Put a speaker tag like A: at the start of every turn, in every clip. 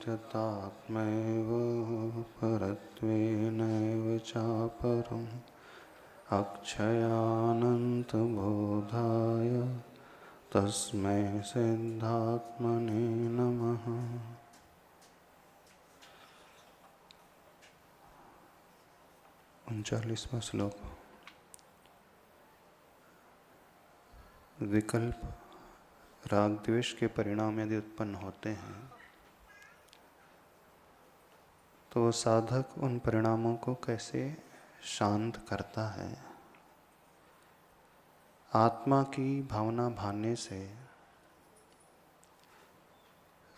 A: नित्यतात्मैव परत्वेनैव चापरम् अक्षयानन्तबोधाय तस्मै सिद्धात्मने नमः। 39वां श्लोक। विकल्प राग द्वेष के परिणाम यदि उत्पन्न होते हैं तो साधक उन परिणामों को कैसे शांत करता है। आत्मा की भावना भानने से,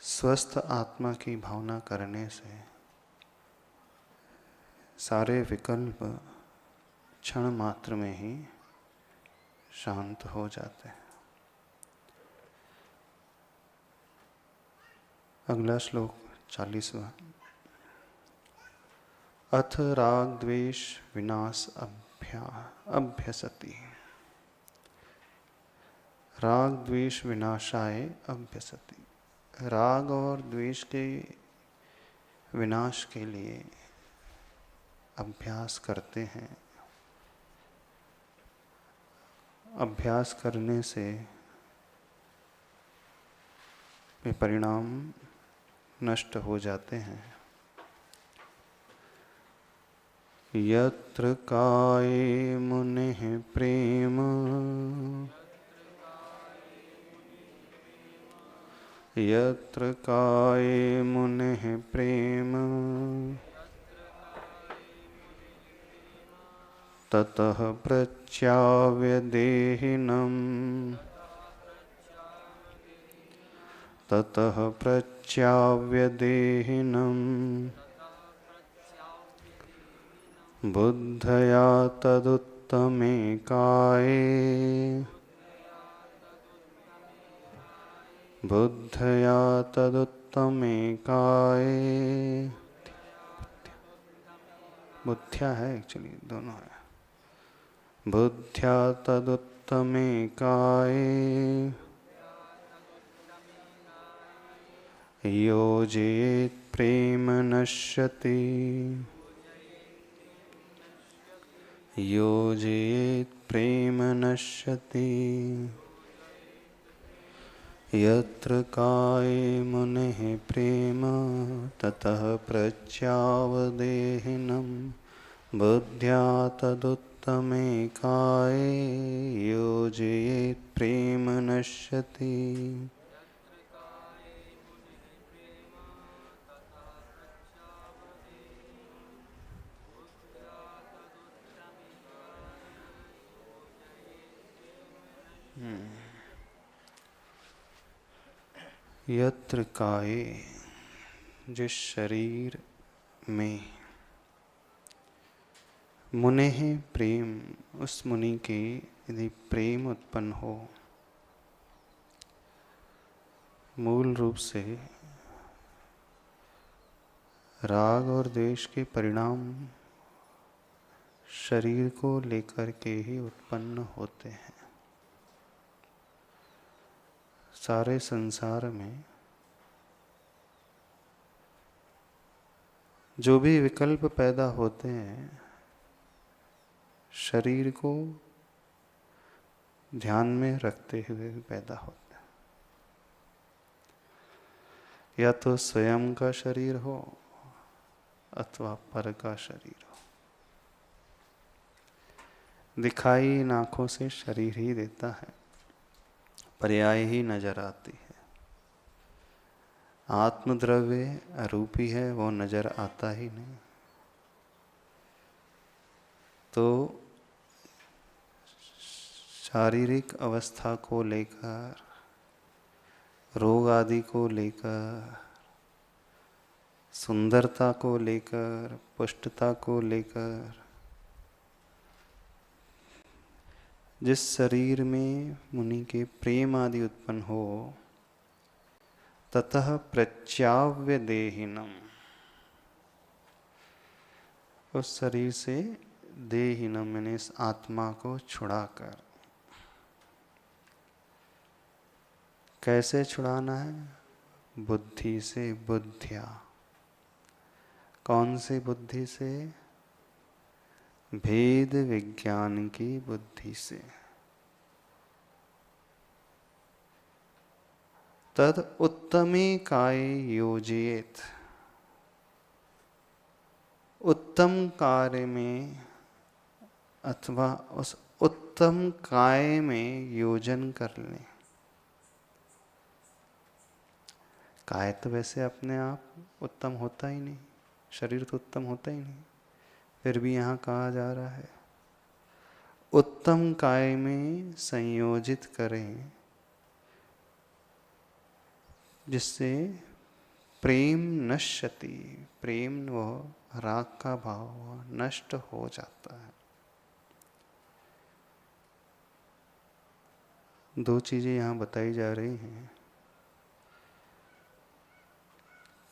A: स्वस्थ आत्मा की भावना करने से सारे विकल्प क्षण मात्र में ही शांत हो जाते हैं। अगला श्लोक 40वां। अथ राग द्वेष विनाश अभ्यसति। राग द्वेष विनाशाय अभ्यसति। राग और द्वेष के विनाश के लिए अभ्यास करते हैं। अभ्यास करने से वे परिणाम नष्ट हो जाते हैं। यत्र काये मुनेः प्रेम यत्र काये मुनेः प्रेम ततः प्रच्याव्यदेहिनम् ततः प्रच्याव्यदेहिनम् बुद्धया तदुत्तमे काये बुद्धया तदुत्तमे काये। बुद्ध्या है एक्चुअली, दोनों है। बुद्ध्या तदुत्तमे काये योजयेत् प्रेम नश्यति योजयेत् प्रेम नश्यति। यत्र काये मुनेः प्रेम ततः प्रच्यावदेहिनम् बुद्ध्या तदुत्तमे काये योजयेत् प्रेम नश्यति। यत्र काये, जिस शरीर में मुनेः प्रेम, उस मुनि के यदि प्रेम उत्पन्न हो, मूल रूप से राग और द्वेष के परिणाम शरीर को लेकर के ही उत्पन्न होते हैं। सारे संसार में जो भी विकल्प पैदा होते हैं शरीर को ध्यान में रखते हुए पैदा होते हैं। या तो स्वयं का शरीर हो अथवा पर का शरीर हो। दिखाई इन आँखों से शरीर ही देता है, पर्याय ही नजर आती है। आत्मद्रव्य अरूपी है, वो नजर आता ही नहीं। तो शारीरिक अवस्था को लेकर, रोग आदि को लेकर, सुंदरता को लेकर, पुष्टता को लेकर, जिस शरीर में मुनि के प्रेम आदि उत्पन्न हो, ततः प्रच्याव्य देहिनम, उस शरीर से देहिनम यानी इस आत्मा को छुड़ाकर। कैसे छुड़ाना है? बुद्धि से बुद्धिया। कौन से बुद्धि से? भेद विज्ञान की बुद्धि से। तद उत्तमे काय योजयेत। उत्तम कार्य में अथवा उस उत्तम काय में योजन कर लें। काय तो वैसे अपने आप उत्तम होता ही नहीं, शरीर तो उत्तम होता ही नहीं, फिर भी यहाँ कहा जा रहा है उत्तम काय में संयोजित करें, जिससे प्रेम नश्यति, प्रेम वह राग का भाव नष्ट हो जाता है। दो चीजें यहाँ बताई जा रही हैं।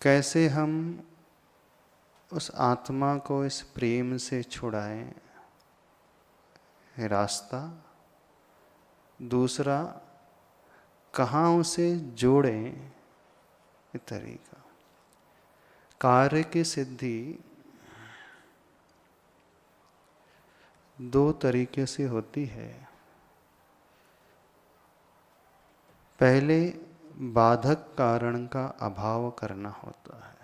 A: कैसे हम उस आत्मा को इस प्रेम से छुड़ाएं, रास्ता। दूसरा, कहाँ उसे जोड़ें, ये तरीका। कार्य की सिद्धि दो तरीके से होती है। पहले बाधक कारण का अभाव करना होता है।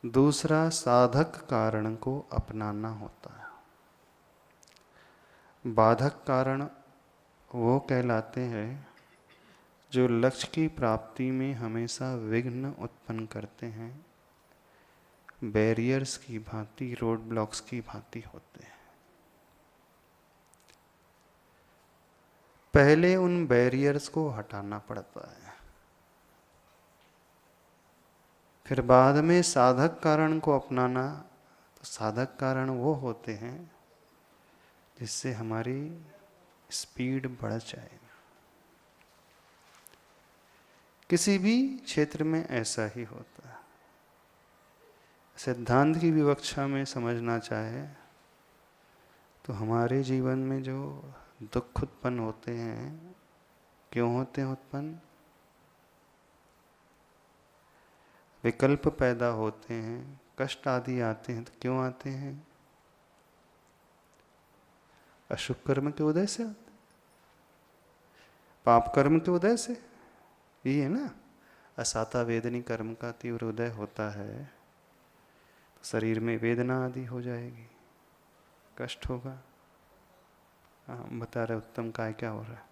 A: दूसरा, साधक कारण को अपनाना होता है। बाधक कारण वो कहलाते हैं जो लक्ष्य की प्राप्ति में हमेशा विघ्न उत्पन्न करते हैं, बैरियर्स की भांति, रोड ब्लॉक्स की भांति होते हैं। पहले उन बैरियर्स को हटाना पड़ता है, फिर बाद में साधक कारण को अपनाना। तो साधक कारण वो होते हैं जिससे हमारी स्पीड बढ़ जाए। किसी भी क्षेत्र में ऐसा ही होता है। सिद्धांत की विवक्षा में समझना चाहे तो हमारे जीवन में जो दुख उत्पन्न होते हैं, क्यों होते हैं उत्पन्न? विकल्प पैदा होते हैं, कष्ट आदि आते हैं, तो क्यों आते हैं? अशुभ कर्म के उदय से आते, पाप कर्म के उदय से। यही है ना, असाता वेदनी कर्म का तीव्र उदय होता है तो शरीर में वेदना आदि हो जाएगी, कष्ट होगा। हम बता रहे उत्तम काय क्या हो रहा है।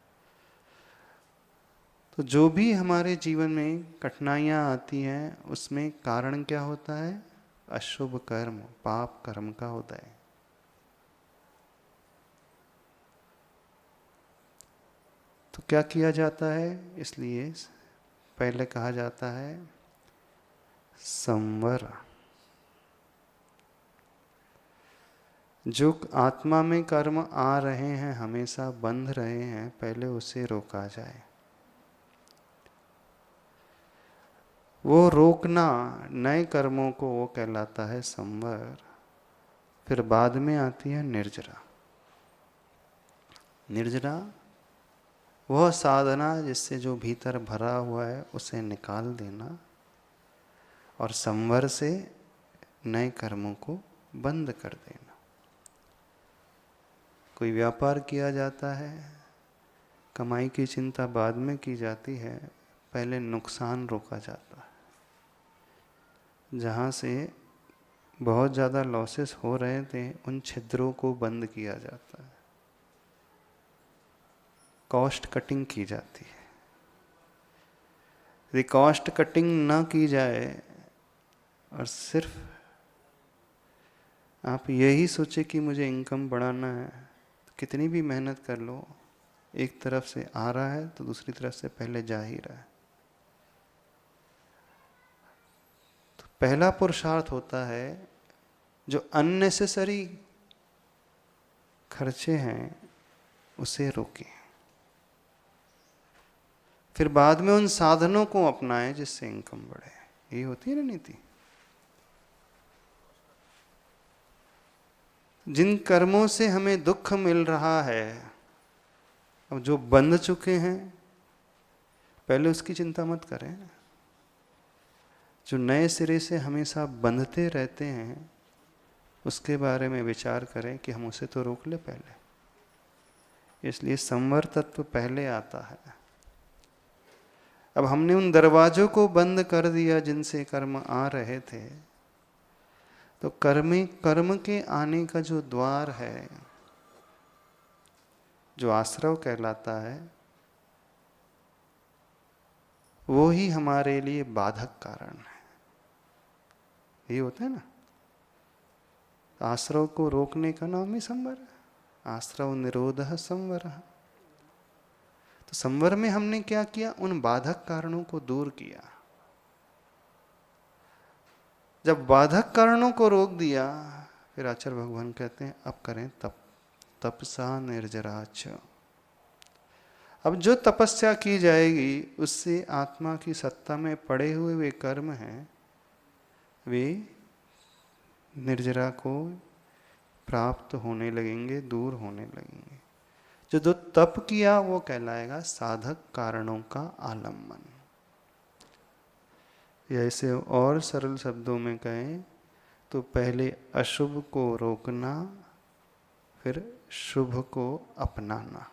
A: तो जो भी हमारे जीवन में कठिनाइयाँ आती हैं, उसमें कारण क्या होता है? अशुभ कर्म, पाप कर्म का उदय। तो क्या किया जाता है? इसलिए पहले कहा जाता है संवर। जो आत्मा में कर्म आ रहे हैं, हमेशा बंध रहे हैं, पहले उसे रोका जाए। वो रोकना, नए कर्मों को, वो कहलाता है संवर। फिर बाद में आती है निर्जरा। निर्जरा वह साधना जिससे जो भीतर भरा हुआ है उसे निकाल देना, और संवर से नए कर्मों को बंद कर देना। कोई व्यापार किया जाता है, कमाई की चिंता बाद में की जाती है, पहले नुकसान रोका जाता है। जहाँ से बहुत ज़्यादा लॉसेस हो रहे थे, उन छिद्रों को बंद किया जाता है, कॉस्ट कटिंग की जाती है। यदि कॉस्ट कटिंग ना की जाए और सिर्फ आप यही सोचे कि मुझे इनकम बढ़ाना है, तो कितनी भी मेहनत कर लो, एक तरफ से आ रहा है तो दूसरी तरफ से पहले जा ही रहा है। तो पहला पुरुषार्थ होता है जो अननेसेसरी खर्चे हैं उसे रोकें। फिर बाद में उन साधनों को अपनाएं जिससे इनकम बढ़े। यही होती है ना नीति। जिन कर्मों से हमें दुख मिल रहा है, अब जो बंध चुके हैं, पहले उसकी चिंता मत करें। जो नए सिरे से हमेशा बंधते रहते हैं उसके बारे में विचार करें कि हम उसे तो रोक ले पहले। इसलिए संवर तत्व पहले आता है। अब हमने उन दरवाजों को बंद कर दिया जिनसे कर्म आ रहे थे, तो कर्म के आने का जो द्वार है, जो आश्रव कहलाता है, वो ही हमारे लिए बाधक कारण है। ये होता है ना, आश्रव को रोकने का नाम ही संवर है। आश्रव निरोधः संवर। तो संवर में हमने क्या किया? उन बाधक कारणों को दूर किया। जब बाधक कारणों को रोक दिया, फिर आचार्य भगवान कहते हैं अब करें तप। तपसा निर्जराच। अब जो तपस्या की जाएगी उससे आत्मा की सत्ता में पड़े हुए वे कर्म हैं, वे निर्जरा को प्राप्त होने लगेंगे, दूर होने लगेंगे। जो तप किया वो कहलाएगा साधक कारणों का आलम्बन। या इसे और सरल शब्दों में कहें तो पहले अशुभ को रोकना, फिर शुभ को अपनाना।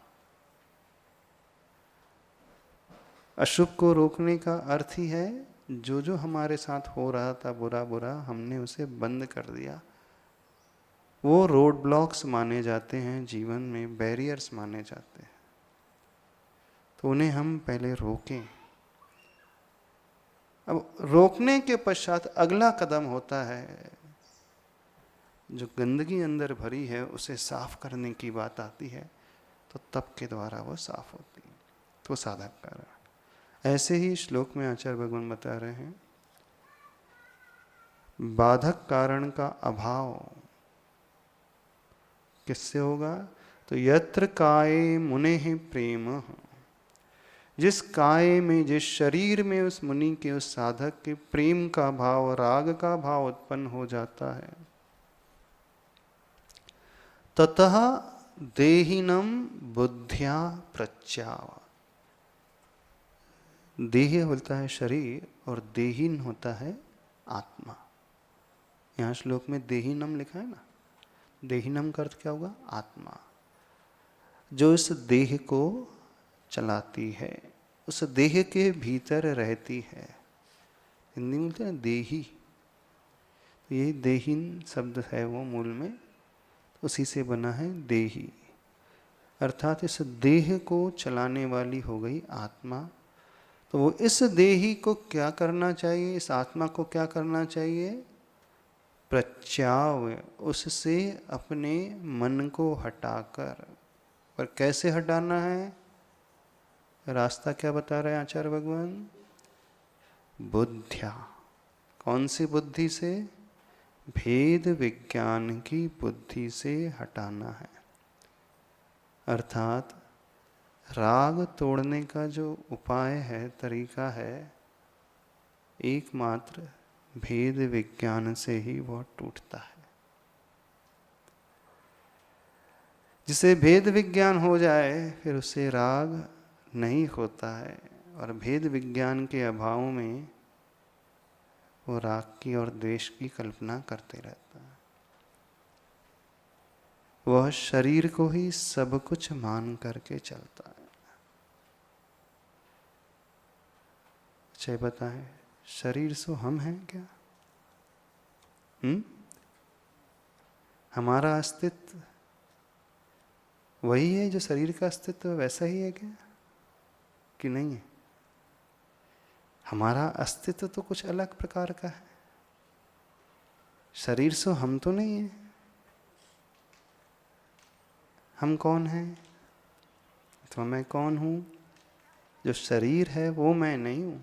A: अशुभ को रोकने का अर्थ ही है जो जो हमारे साथ हो रहा था बुरा बुरा, हमने उसे बंद कर दिया। वो रोड ब्लॉक्स माने जाते हैं जीवन में, बैरियर्स माने जाते हैं, तो उन्हें हम पहले रोकें। अब रोकने के पश्चात अगला कदम होता है, जो गंदगी अंदर भरी है उसे साफ करने की बात आती है, तो तप के द्वारा वो साफ होती है, तो साधक कारण। ऐसे ही श्लोक में आचार्य भगवान बता रहे हैं, बाधक कारण का अभाव किससे होगा? तो यत्र काये मुनेः प्रेम, जिस काय में, जिस शरीर में उस मुनि के, उस साधक के प्रेम का भाव, राग का भाव उत्पन्न हो जाता है, ततः देहिनम बुद्ध्या प्रच्याव। देह होता है शरीर और देहीन होता है आत्मा। यहाँ श्लोक में देहीनम लिखा है ना, देहीनम का अर्थ क्या होगा? आत्मा, जो इस देह को चलाती है, उस देह के भीतर रहती है। हिंदी में बोलते हैं देही, तो यही देहीन शब्द है वो मूल में, उसी से बना है देही। अर्थात इस देह को चलाने वाली हो गई आत्मा। तो वो इस देही को क्या करना चाहिए, इस आत्मा को क्या करना चाहिए? प्रच्याव, उससे अपने मन को हटाकर। पर कैसे हटाना है? रास्ता क्या बता रहे हैं आचार्य भगवान? बुद्धिया। कौन सी बुद्धि से? भेद विज्ञान की बुद्धि से हटाना है। अर्थात राग तोड़ने का जो उपाय है, तरीका है, एकमात्र भेद विज्ञान से ही वह टूटता है। जिसे भेद विज्ञान हो जाए फिर उसे राग नहीं होता है, और भेद विज्ञान के अभाव में वो राग की और द्वेष की कल्पना करते रहता है। वह शरीर को ही सब कुछ मान करके चलता है। अच्छा बताएं, शरीर सो हम हैं क्या? हमारा अस्तित्व वही है जो शरीर का अस्तित्व वैसा ही है क्या, कि नहीं है? हमारा अस्तित्व तो कुछ अलग प्रकार का है। शरीर सो हम तो नहीं है। हम कौन हैं? तो मैं कौन हूं? जो शरीर है वो मैं नहीं हूं।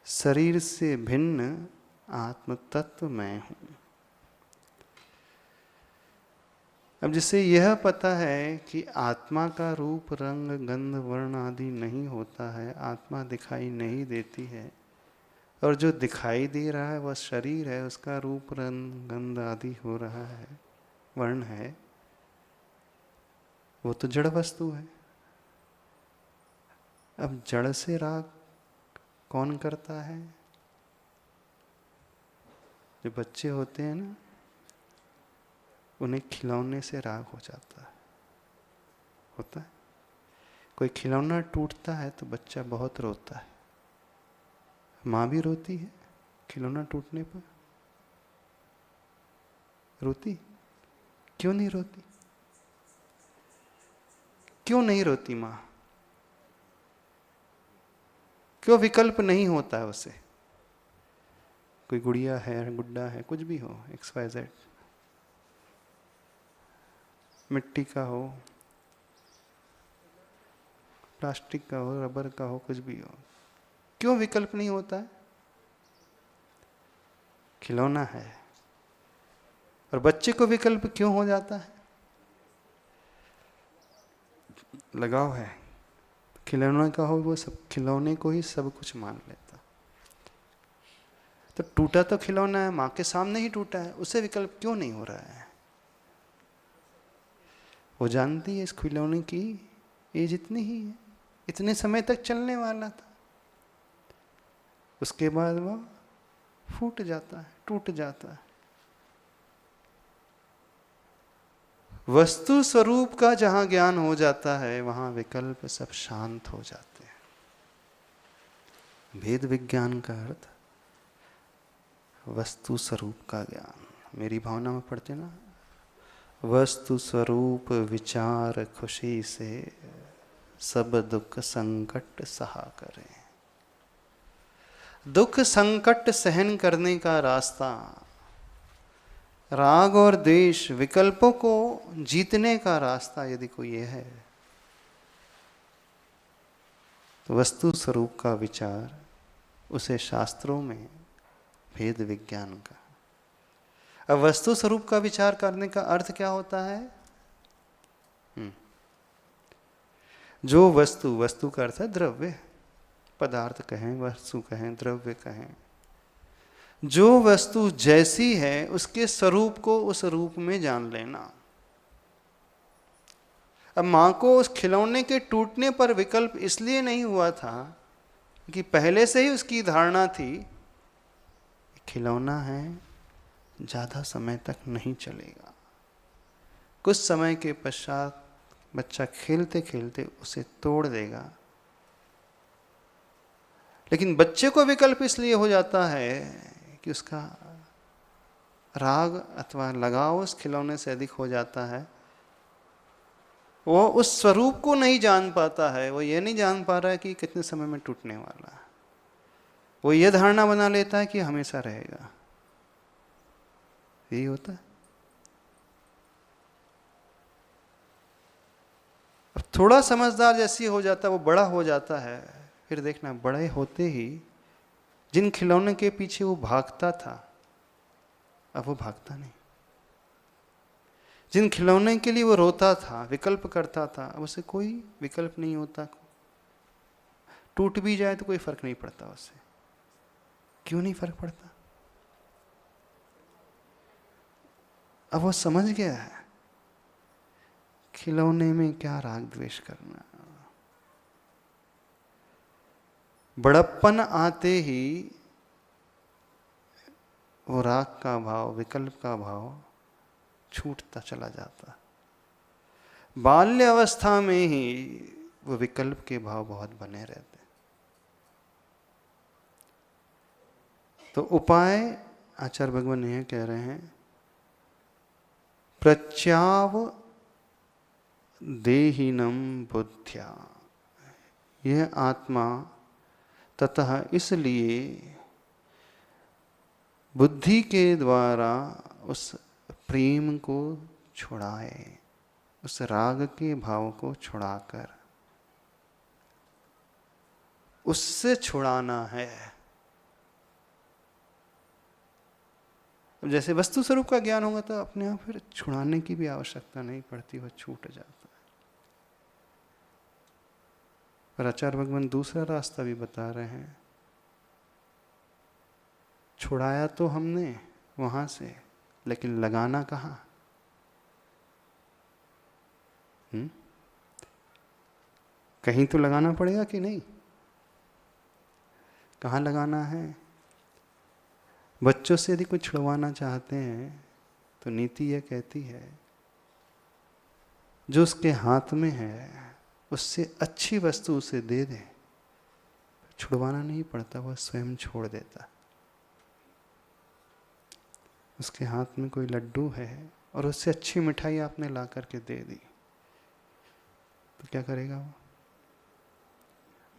A: शरीर से भिन्न आत्म तत्व मैं हूं। अब जिसे यह पता है कि आत्मा का रूप, रंग, गंध, वर्ण आदि नहीं होता है, आत्मा दिखाई नहीं देती है, और जो दिखाई दे रहा है वह शरीर है, उसका रूप, रंग, गंध आदि हो रहा है, वर्ण है, वो तो जड़ वस्तु है। अब जड़ से राग कौन करता है? जो बच्चे होते हैं ना, उन्हें खिलौने से राग हो जाता है, होता है। कोई खिलौना टूटता है तो बच्चा बहुत रोता है। माँ भी रोती है खिलौना टूटने पर, रोती? क्यों नहीं रोती? क्यों नहीं रोती माँ? क्यों विकल्प नहीं होता है उसे? कोई गुड़िया है, गुड्डा है, कुछ भी हो, XYZ, मिट्टी का हो, प्लास्टिक का हो, रबर का हो, कुछ भी हो, क्यों विकल्प नहीं होता है? खिलौना है। और बच्चे को विकल्प क्यों हो जाता है? लगाव है। खिलौने का हो, वो सब खिलौने को ही सब कुछ मान लेता। तो टूटा तो खिलौना है, माँ के सामने ही टूटा है, उसे विकल्प क्यों नहीं हो रहा है? वो जानती है इस खिलौने की एज इतनी ही है, इतने समय तक चलने वाला था, उसके बाद वो फूट जाता है, टूट जाता है। वस्तु स्वरूप का जहां ज्ञान हो जाता है, वहां विकल्प सब शांत हो जाते हैं। भेद विज्ञान का अर्थ वस्तु स्वरूप का ज्ञान। मेरी भावना में पढ़ते ना, वस्तु स्वरूप विचार खुशी से सब दुख संकट सहा करें। दुख संकट सहन करने का रास्ता, राग और द्वेष विकल्पों को जीतने का रास्ता यदि कोई ये है, तो वस्तु स्वरूप का विचार, उसे शास्त्रों में भेद विज्ञान का। अब वस्तु स्वरूप का विचार करने का अर्थ क्या होता है? जो वस्तु, वस्तु का अर्थ है द्रव्य, पदार्थ कहें, वस्तु कहें, द्रव्य कहें, जो वस्तु जैसी है उसके स्वरूप को उस रूप में जान लेना। अब मां को उस खिलौने के टूटने पर विकल्प इसलिए नहीं हुआ था कि पहले से ही उसकी धारणा थी खिलौना है, ज्यादा समय तक नहीं चलेगा, कुछ समय के पश्चात बच्चा खेलते खेलते उसे तोड़ देगा। लेकिन बच्चे को विकल्प इसलिए हो जाता है कि उसका राग अथवा लगाव उस खिलौने से अधिक हो जाता है। वो उस स्वरूप को नहीं जान पाता है, वो ये नहीं जान पा रहा है कि कितने समय में टूटने वाला है। वो ये धारणा बना लेता है कि हमेशा रहेगा। यही होता है। अब थोड़ा समझदार जैसी हो जाता है, वो बड़ा हो जाता है, फिर देखना बड़े होते ही जिन खिलौने के पीछे वो भागता था, अब वो भागता नहीं। जिन खिलौने के लिए वो रोता था, विकल्प करता था, अब उसे कोई विकल्प नहीं होता। टूट भी जाए तो कोई फर्क नहीं पड़ता उससे। क्यों नहीं फर्क पड़ता? अब वो समझ गया है खिलौने में क्या राग द्वेष करना। बड़प्पन आते ही वो राग का भाव, विकल्प का भाव छूटता चला जाता। बाल्य अवस्था में ही वो विकल्प के भाव बहुत बने रहते। तो उपाय आचार्य भगवान यह कह रहे हैं, प्रच्याव देहिनम बुद्ध्या, यह आत्मा ततः इसलिए बुद्धि के द्वारा उस प्रेम को छुड़ाए, उस राग के भाव को छुड़ाकर उससे छुड़ाना है। जैसे वस्तु स्वरूप का ज्ञान होगा तो अपने आप फिर छुड़ाने की भी आवश्यकता नहीं पड़ती, वह छूट जाता है। पर आचार्य भगवान दूसरा रास्ता भी बता रहे हैं। छुड़ाया तो हमने वहां से, लेकिन लगाना कहाँ? कहीं तो लगाना पड़ेगा कि नहीं? कहाँ लगाना है? बच्चों से यदि कुछ छुड़वाना चाहते हैं तो नीति यह कहती है जो उसके हाथ में है उससे अच्छी वस्तु उसे दे दें, छुड़वाना नहीं पड़ता, वह स्वयं छोड़ देता। उसके हाथ में कोई लड्डू है और उससे अच्छी मिठाई आपने ला करके दे दी, तो क्या करेगा वो?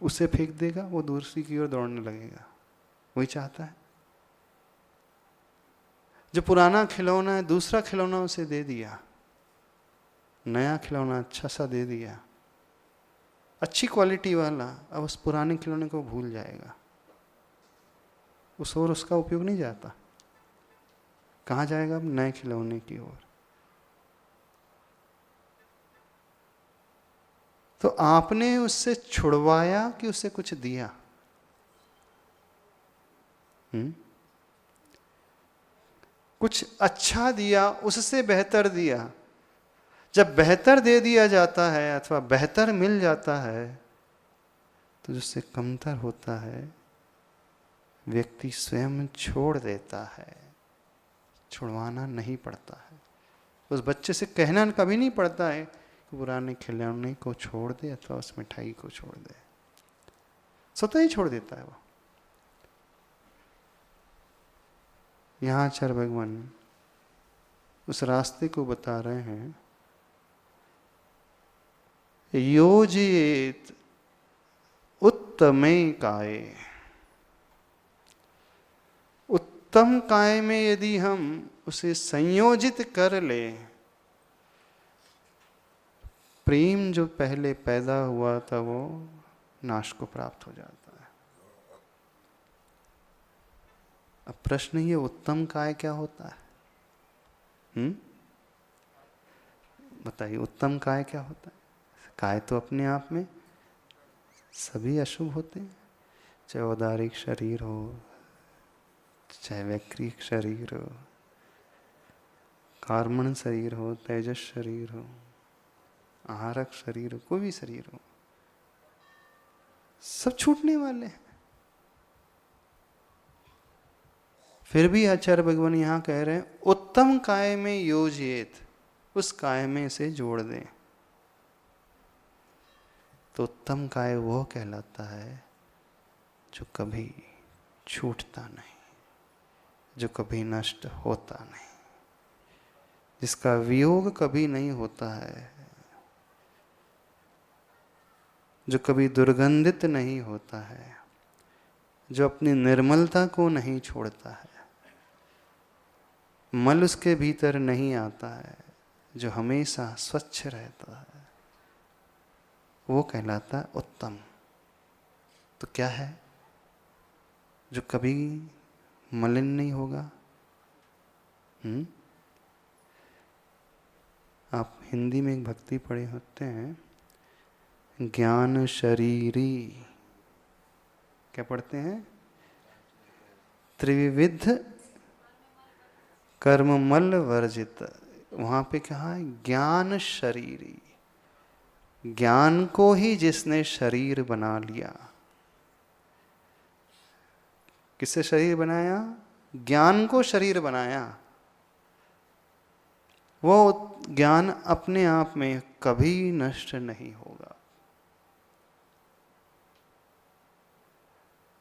A: उसे फेंक देगा, वो दूसरी की ओर दौड़ने लगेगा। वही चाहता है। जो पुराना खिलौना है, दूसरा खिलौना उसे दे दिया, नया खिलौना अच्छा सा दे दिया, अच्छी क्वालिटी वाला, अब उस पुराने खिलौने को भूल जाएगा, उस ओर उसका उपयोग नहीं जाता। कहाँ जाएगा? अब नए खिलौने की ओर। तो आपने उससे छुड़वाया कि उससे कुछ दिया? कुछ अच्छा दिया, उससे बेहतर दिया। जब बेहतर दे दिया जाता है अथवा बेहतर मिल जाता है तो जिससे कमतर होता है व्यक्ति स्वयं छोड़ देता है, छुड़वाना नहीं पड़ता है। उस बच्चे से कहना कभी नहीं पड़ता है कि पुराने खिलौने को छोड़ दे अथवा उस मिठाई को छोड़ दे, स्वतः ही छोड़ देता है वो। यहाँ आचार्य भगवान उस रास्ते को बता रहे हैं, योजित उत्तमे काय। उत्तम काय में यदि हम उसे संयोजित कर ले, प्रेम जो पहले पैदा हुआ था वो नाश को प्राप्त हो जाता है। अब प्रश्न ये, उत्तम काय क्या होता है? बताइए, उत्तम काय क्या होता है? काय तो अपने आप में सभी अशुभ होते हैं, चाहे औदारिक शरीर हो, चाहे वैक्रिक शरीर हो, कार्मण शरीर हो, तेजस शरीर हो, आहारक शरीर हो, कोई भी शरीर हो, सब छूटने वाले हैं। फिर भी आचार्य भगवान यहां कह रहे हैं उत्तम काय में योजित, उस काय में इसे जोड़ दें। तो उत्तम काय वो कहलाता है जो कभी छूटता नहीं, जो कभी नष्ट होता नहीं, जिसका वियोग कभी नहीं होता है, जो कभी दुर्गंधित नहीं होता है, जो अपनी निर्मलता को नहीं छोड़ता है, मल उसके भीतर नहीं आता है, जो हमेशा स्वच्छ रहता है, वो कहलाता है उत्तम। तो क्या है जो कभी मलिन नहीं होगा? आप हिंदी में एक भक्ति पढ़े होते हैं, ज्ञान शरीरी, क्या पढ़ते हैं? त्रिविध कर्ममल वर्जित। वहां पे कहा है ज्ञान शरीरी, ज्ञान को ही जिसने शरीर बना लिया। किससे शरीर बनाया? ज्ञान को शरीर बनाया। वो ज्ञान अपने आप में कभी नष्ट नहीं होगा,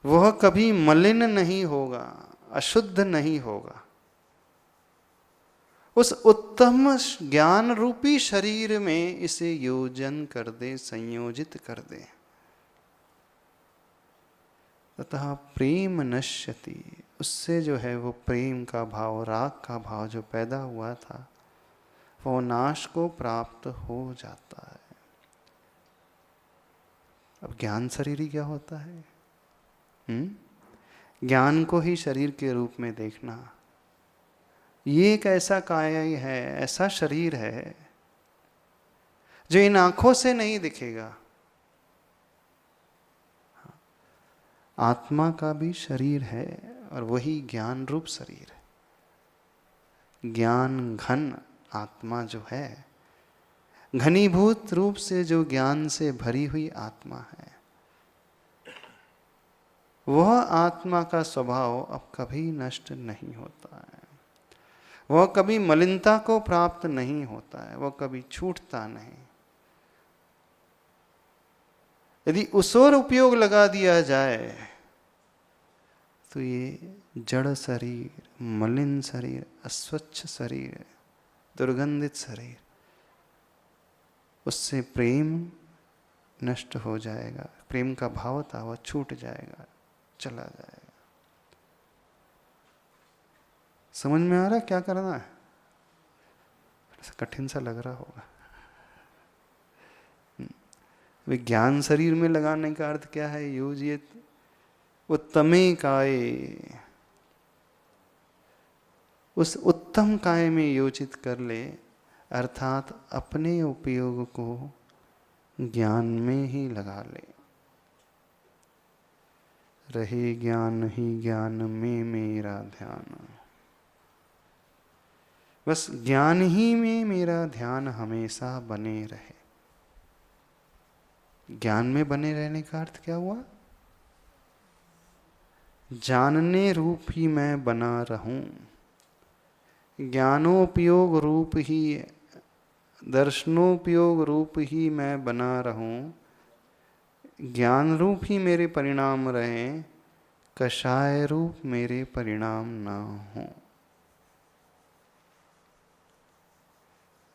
A: वह कभी मलिन नहीं होगा, अशुद्ध नहीं होगा। उस उत्तम ज्ञान रूपी शरीर में इसे योजन कर दे, संयोजित कर दे। तथा प्रेम नश्यति, उससे जो है वो प्रेम का भाव, राग का भाव जो पैदा हुआ था वो नाश को प्राप्त हो जाता है। अब ज्ञान शरीरी क्या होता है? ज्ञान को ही शरीर के रूप में देखना। ये एक ऐसा काया है, ऐसा शरीर है जो इन आंखों से नहीं दिखेगा। आत्मा का भी शरीर है और वही ज्ञान रूप शरीर है। ज्ञान घन आत्मा जो है घनीभूत रूप से जो ज्ञान से भरी हुई आत्मा है, वह आत्मा का स्वभाव अब कभी नष्ट नहीं होता है, वह कभी मलिनता को प्राप्त नहीं होता है, वह कभी छूटता नहीं। यदि उस ओर उपयोग लगा दिया जाए तो ये जड़ शरीर, मलिन शरीर, अस्वच्छ शरीर, दुर्गंधित शरीर, उससे प्रेम नष्ट हो जाएगा, प्रेम का भाव था वह छूट जाएगा, चला जाएगा। समझ में आ रहा क्या करना है? कठिन सा लग रहा होगा। विज्ञान शरीर में लगाने का अर्थ क्या है? योजित उत्तमे काय, उस उत्तम काय में योजित कर ले, अर्थात अपने उपयोग को ज्ञान में ही लगा ले। रहे ज्ञान ही ज्ञान में मेरा ध्यान, बस ज्ञान ही में मेरा ध्यान हमेशा बने रहे। ज्ञान में बने रहने का अर्थ क्या हुआ? जानने रूप ही मैं बना रहूं, ज्ञानोपयोग रूप ही, दर्शनोपयोग रूप ही मैं बना रहूं, ज्ञान रूप ही मेरे परिणाम रहे, कषाय रूप मेरे परिणाम ना हो।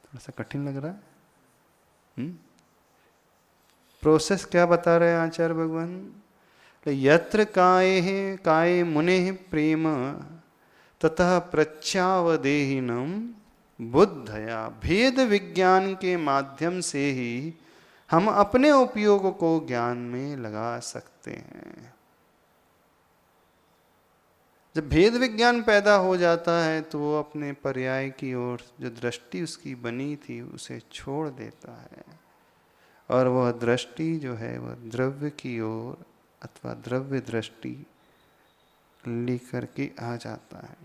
A: थोड़ा सा कठिन लग रहा है? प्रोसेस क्या बता रहे हैं आचार्य भगवान? यत्र काय मुने प्रेम ततः प्रत्यावदेहिनम बुद्धया, भेद विज्ञान के माध्यम से ही हम अपने उपयोग को ज्ञान में लगा सकते हैं। जब भेद विज्ञान पैदा हो जाता है तो वो अपने पर्याय की ओर जो दृष्टि उसकी बनी थी उसे छोड़ देता है, और वह दृष्टि जो है वह द्रव्य की ओर अथवा द्रव्य दृष्टि लेकर के आ जाता है।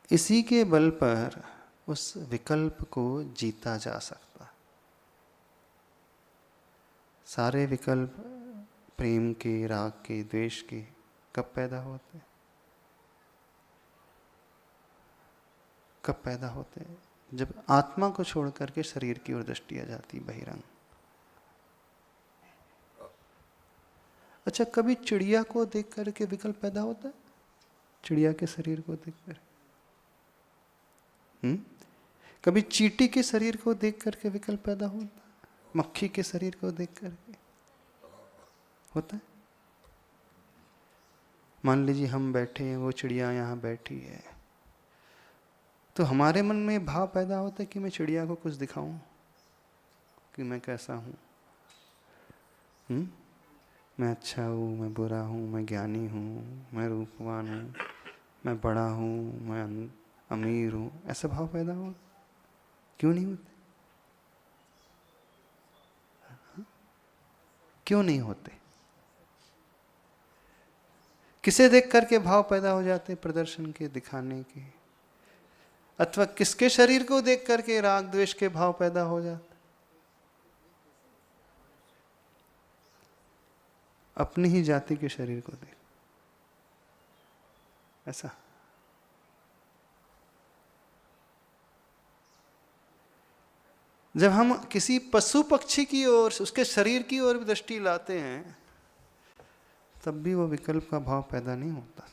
A: इसी के बल पर उस विकल्प को जीता जा सकता। सारे विकल्प प्रेम के, राग के, द्वेष के कब पैदा होते? कब पैदा होते? जब आत्मा को छोड़ करके शरीर की ओर दृष्टि आ जाती, बहिरंग। अच्छा, कभी चिड़िया को देख करके विकल्प पैदा होता है? चिड़िया के शरीर को देख कर? कभी चींटी के शरीर को देख करके विकल्प पैदा होता है? मक्खी के शरीर को देख करके होता है? मान लीजिए हम बैठे हैं, वो चिड़िया यहाँ बैठी है, तो हमारे मन में भाव पैदा होता है कि मैं चिड़िया को कुछ दिखाऊं कि मैं कैसा हूँ, मैं अच्छा हूँ, मैं बुरा हूँ, मैं ज्ञानी हूँ, मैं रूपवान हूँ, मैं बड़ा हूँ, मैं अमीर हूँ, ऐसा भाव पैदा हो? क्यों नहीं होते? क्यों नहीं होते? किसे देख करके भाव पैदा हो जाते? प्रदर्शन के, दिखाने के, अथवा किसके शरीर को देख करके राग द्वेष के भाव पैदा हो जाते? अपनी ही जाति के शरीर को देख। ऐसा जब हम किसी पशु पक्षी की ओर, उसके शरीर की ओर भी दृष्टि लाते हैं, तब भी वो विकल्प का भाव पैदा नहीं होता।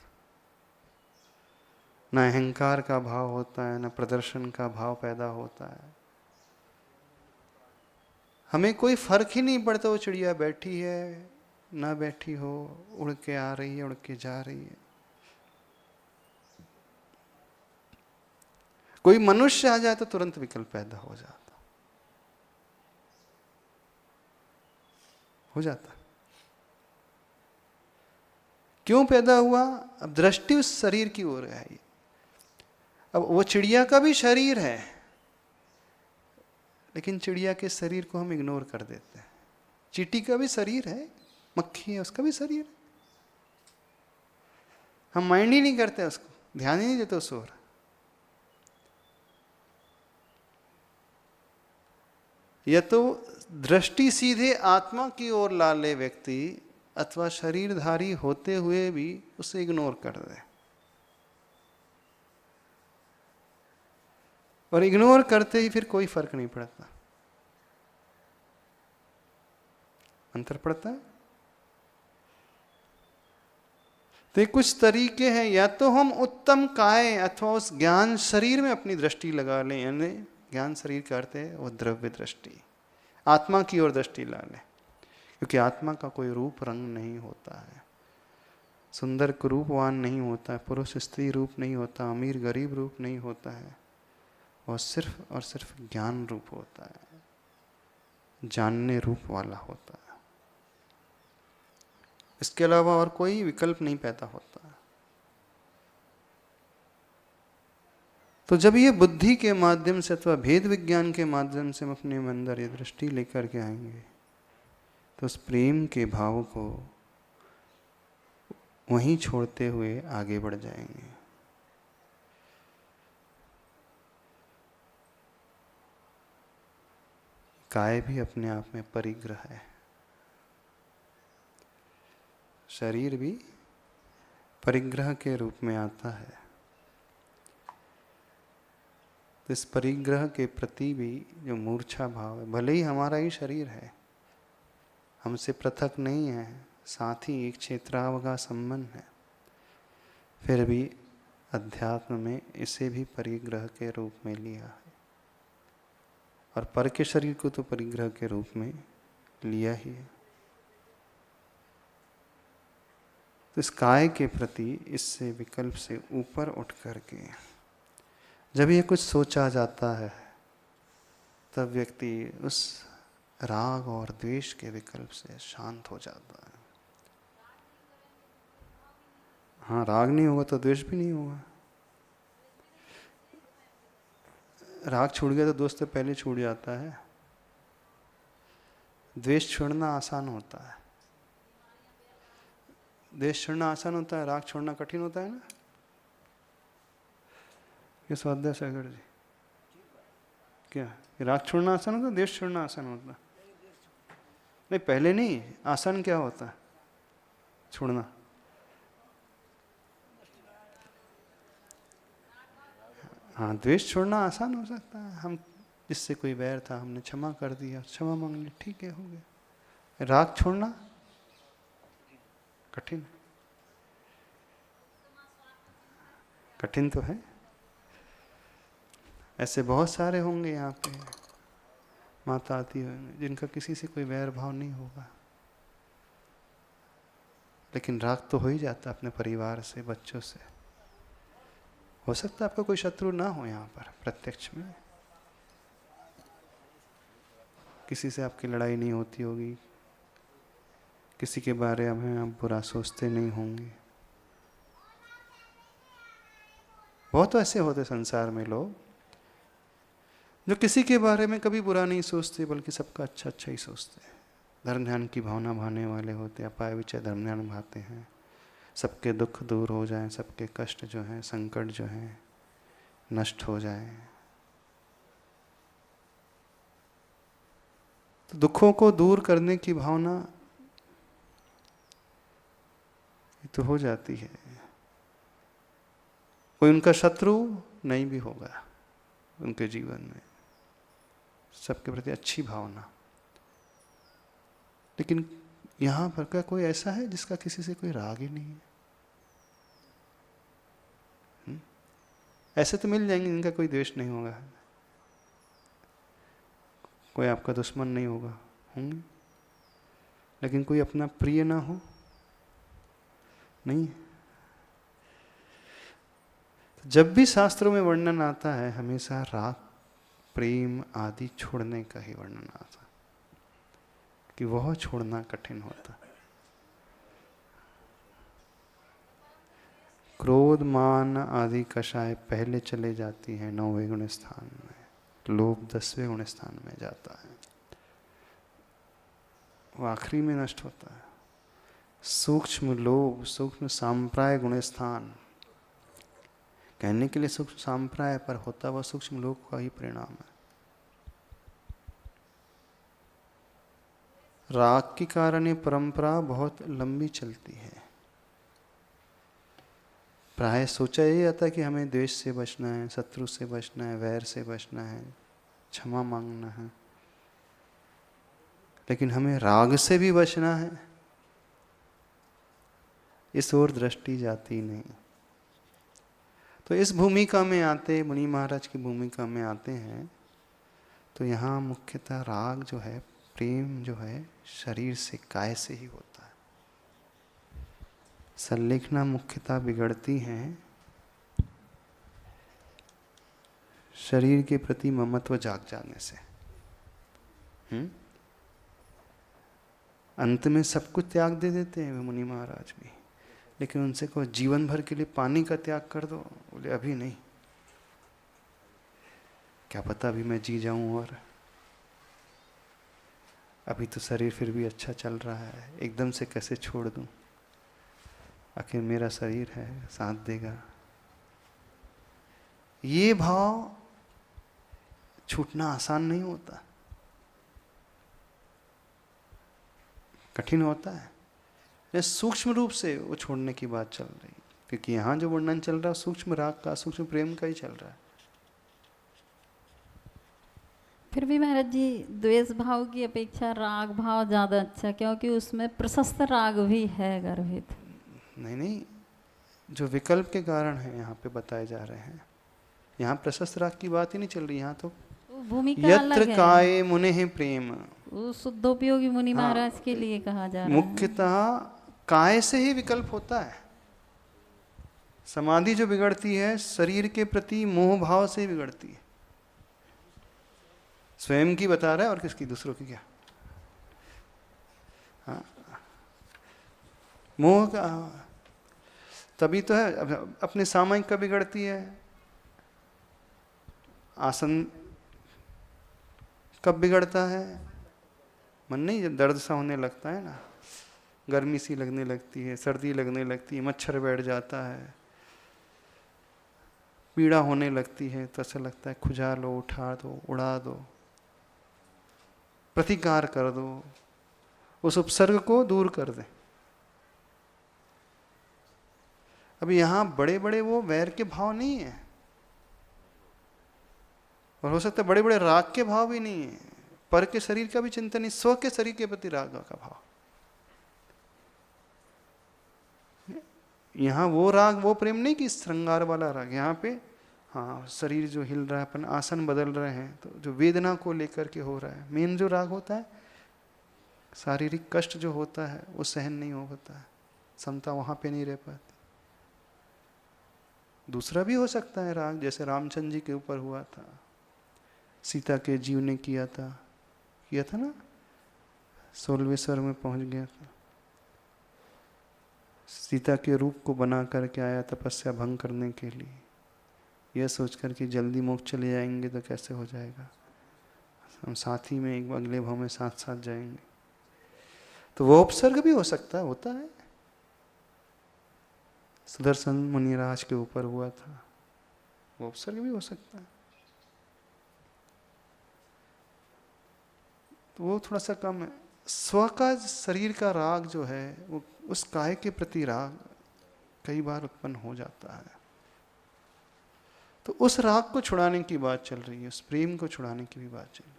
A: ना अहंकार का भाव होता है, ना प्रदर्शन का भाव पैदा होता है। हमें कोई फर्क ही नहीं पड़ता वो चिड़िया बैठी है ना बैठी हो, उड़ के आ रही है, उड़ के जा रही है। कोई मनुष्य आ जाए तो तुरंत विकल्प पैदा हो जाता क्यों पैदा हुआ? अब दृष्टि उस शरीर की ओर है। अब वो चिड़िया का भी शरीर है, लेकिन चिड़िया के शरीर को हम इग्नोर कर देते हैं। चींटी का भी शरीर है, मक्खी है, उसका भी शरीर है, हम माइंड ही नहीं करते उसको, ध्यान ही नहीं देते उस ओर। या तो दृष्टि सीधे आत्मा की ओर ला ले व्यक्ति, अथवा शरीरधारी होते हुए भी उसे इग्नोर कर दे। और इग्नोर करते ही फिर कोई फर्क नहीं पड़ता। अंतर पड़ता है। तो कुछ तरीके हैं, या तो हम उत्तम काय अथवा उस ज्ञान शरीर में अपनी दृष्टि लगा लें, यानी ज्ञान शरीर करते हैं वो द्रव्य दृष्टि, आत्मा की ओर दृष्टि ला लें, क्योंकि आत्मा का कोई रूप रंग नहीं होता है, सुंदर रूपवान नहीं होता है, पुरुष स्त्री रूप नहीं होता, अमीर गरीब रूप नहीं होता है, और सिर्फ ज्ञान रूप होता है, जानने रूप वाला होता है। इसके अलावा और कोई विकल्प नहीं पैदा होता। तो जब ये बुद्धि के माध्यम से अथवा भेद विज्ञान के माध्यम से हम अपने अंदर ये दृष्टि लेकर के आएंगे, तो उस प्रेम के भाव को वहीं छोड़ते हुए आगे बढ़ जाएंगे। काय भी अपने आप में परिग्रह है, शरीर भी परिग्रह के रूप में आता है। तो इस परिग्रह के प्रति भी जो मूर्छा भाव है, भले ही हमारा ही शरीर है, हमसे पृथक नहीं है, साथ ही एक क्षेत्रावगा संबंध है, फिर भी अध्यात्म में इसे भी परिग्रह के रूप में लिया है, और पर के शरीर को तो परिग्रह के रूप में लिया ही है। तो इस काय के प्रति इससे विकल्प से ऊपर उठ करके जब ये कुछ सोचा जाता है, तब व्यक्ति उस राग और द्वेष के विकल्प से शांत हो जाता है। हाँ, राग नहीं होगा तो द्वेष भी नहीं होगा। राग छूट गया तो दोस्त तो पहले छूट जाता है। द्वेष छोड़ना आसान होता है, द्वेष छोड़ना आसान होता है, राग छोड़ना कठिन होता है ना। ये स्वाध्याय सागर जी, क्या राग छोड़ना आसान होता है, द्वेष छोड़ना आसान होता है? नहीं, पहले नहीं, आसान क्या होता है छोड़ना? हाँ, द्वेष छोड़ना आसान हो सकता है। हम जिससे कोई वैर था हमने क्षमा कर दिया, क्षमा मांग ली, ठीक है, हो गया। राग छोड़ना कठिन, कठिन तो है। ऐसे बहुत सारे होंगे यहाँ पे माता आती होंगे जिनका किसी से कोई वैर भाव नहीं होगा, लेकिन राग तो हो ही जाता अपने परिवार से, बच्चों से। हो सकता है आपका कोई शत्रु ना हो यहाँ पर प्रत्यक्ष में, किसी से आपकी लड़ाई नहीं होती होगी, किसी के बारे में आप बुरा सोचते नहीं होंगे। बहुत ऐसे होते संसार में लोग जो किसी के बारे में कभी बुरा नहीं सोचते, बल्कि सबका अच्छा अच्छा ही सोचते हैं। धर्म ध्यान की भावना भाने वाले होते, अपाय विचय धर्म ध्यान भाते हैं, सबके दुख दूर हो जाएं, सबके कष्ट जो हैं, संकट जो हैं नष्ट हो जाएं। तो दुखों को दूर करने की भावना ये तो हो जाती है। कोई उनका शत्रु नहीं भी होगा उनके जीवन में, सबके प्रति अच्छी भावना। लेकिन यहाँ पर क्या कोई ऐसा है जिसका किसी से कोई राग ही नहीं है? ऐसे तो मिल जाएंगे जिनका कोई द्वेष नहीं होगा, कोई आपका दुश्मन नहीं होगा, होंगे, लेकिन कोई अपना प्रिय ना हो, नहीं। जब भी शास्त्रों में वर्णन आता है, हमेशा राग प्रेम आदि छोड़ने का ही वर्णन आता, कि वह छोड़ना कठिन होता। क्रोध मान आदि कषाय पहले चले जाती हैं 9वें गुण स्थान में, लोभ 10वें गुण स्थान में जाता है, वो आखिरी में नष्ट होता है। सूक्ष्म लोभ, सूक्ष्म सांप्राय गुण स्थान, कहने के लिए सूक्ष्म सांप्राय, पर होता वह सूक्ष्म लोभ का ही परिणाम है। राग के कारण ये परंपरा बहुत लंबी चलती है। प्राय सोचा यही जाता है कि हमें द्वेष से बचना है, शत्रु से बचना है, वैर से बचना है, क्षमा मांगना है, लेकिन हमें राग से भी बचना है, इस ओर दृष्टि जाती नहीं। तो इस भूमिका में आते, मुनि महाराज की भूमिका में आते हैं, तो यहाँ मुख्यतः राग जो है, प्रेम जो है, शरीर से, काय से ही होता है। संलेखना मुख्यतः बिगड़ती हैं शरीर के प्रति ममत्व जाग जाने से। अंत में सब कुछ त्याग दे देते हैं वे मुनि महाराज भी, लेकिन उनसे को जीवन भर के लिए पानी का त्याग कर दो, बोले अभी नहीं, क्या पता अभी मैं जी जाऊं, और अभी तो शरीर फिर भी अच्छा चल रहा है, एकदम से कैसे छोड़ दूं, आखिर मेरा शरीर है, साथ देगा। ये भाव छूटना आसान नहीं होता, कठिन होता है। ये सूक्ष्म रूप से वो छोड़ने की बात चल रही, क्योंकि यहाँ जो वर्णन चल रहा है सूक्ष्म राग का, सूक्ष्म प्रेम का ही चल रहा है।
B: फिर भी महाराज जी द्वेष भाव की अपेक्षा राग भाव ज़्यादा अच्छा, क्योंकि उसमें प्रशस्त राग भी है गर्भित।
A: नहीं नहीं, जो विकल्प के कारण है यहाँ पे बताए जा रहे हैं, यहाँ प्रशस्त राग की बात ही नहीं चल रही। यहाँ तो
B: भूमिका अलग
A: यत्र
B: है।
A: काय मुने प्रेम,
B: वो शुद्धोपयोगी मुनि महाराज के लिए कहा जा रहा है।
A: मुख्यतः काय से ही विकल्प होता है। समाधि जो बिगड़ती है शरीर के प्रति मोह भाव से बिगड़ती है। स्वयं की बता रहा है और किसकी, दूसरों की क्या। हाँ, मोह का तभी तो है। अपने सामायिक का बिगड़ती है, आसन कब बिगड़ता है, मन नहीं, जब दर्द सा होने लगता है ना, गर्मी सी लगने लगती है, सर्दी लगने लगती है, मच्छर बैठ जाता है, पीड़ा होने लगती है, तो ऐसा लगता है खुजा लो, उठा दो, उड़ा दो, प्रतिकार कर दो, उस उपसर्ग को दूर कर दें। अब यहाँ बड़े बड़े वो वैर के भाव नहीं है, और हो सकता है बड़े बड़े राग के भाव भी नहीं है, पर के शरीर का भी चिंतन नहीं, स्व के शरीर के प्रति राग का भाव। यहाँ वो राग, वो प्रेम नहीं कि श्रृंगार वाला राग, यहाँ पे हाँ शरीर जो हिल रहा है, अपन आसन बदल रहे हैं, तो जो वेदना को लेकर के हो रहा है, मेन जो राग होता है, शारीरिक कष्ट जो होता है वो सहन नहीं हो पाता है, क्षमता वहाँ पे नहीं रह पाती। दूसरा भी हो सकता है राग, जैसे रामचंद्र जी के ऊपर हुआ था, सीता के जीव ने किया था ना, 16वें स्वर में पहुंच गया था, सीता के रूप को बना करके आया तपस्या भंग करने के लिए, यह सोचकर कि जल्दी मोक्ष चले जाएंगे तो कैसे हो जाएगा, हम साथ ही में एक अगले भाव में साथ साथ जाएंगे। तो वो उपसर्ग भी हो सकता है, होता है। सुदर्शन मुनिराज के ऊपर हुआ था, वो उपसर्ग भी हो सकता है। तो वो थोड़ा सा कम है। स्व का शरीर का राग जो है, वो उस काय के प्रति राग कई बार उत्पन्न हो जाता है। तो उस राग को छुड़ाने की बात चल रही है, उस प्रेम को छुड़ाने की भी बात चल रही है।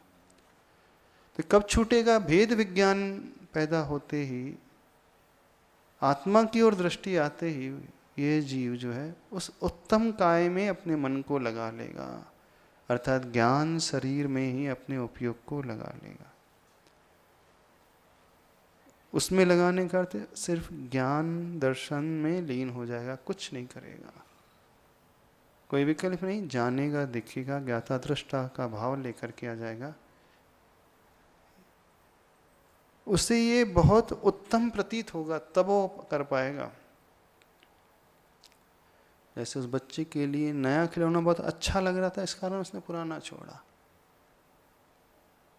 A: तो कब छूटेगा? भेद विज्ञान पैदा होते ही, आत्मा की ओर दृष्टि आते ही ये जीव जो है उस उत्तम काय में अपने मन को लगा लेगा, अर्थात ज्ञान शरीर में ही अपने उपयोग को लगा लेगा। उसमें लगाने का अर्थ सिर्फ ज्ञान दर्शन में लीन हो जाएगा, कुछ नहीं करेगा, कोई विकल्प नहीं, जानेगा, दिखेगा, ज्ञाता दृष्टा का भाव लेकर के आ जाएगा। उससे ये बहुत उत्तम प्रतीत होगा, तब वो कर पाएगा। जैसे उस बच्चे के लिए नया खिलौना बहुत अच्छा लग रहा था, इस कारण उसने पुराना छोड़ा।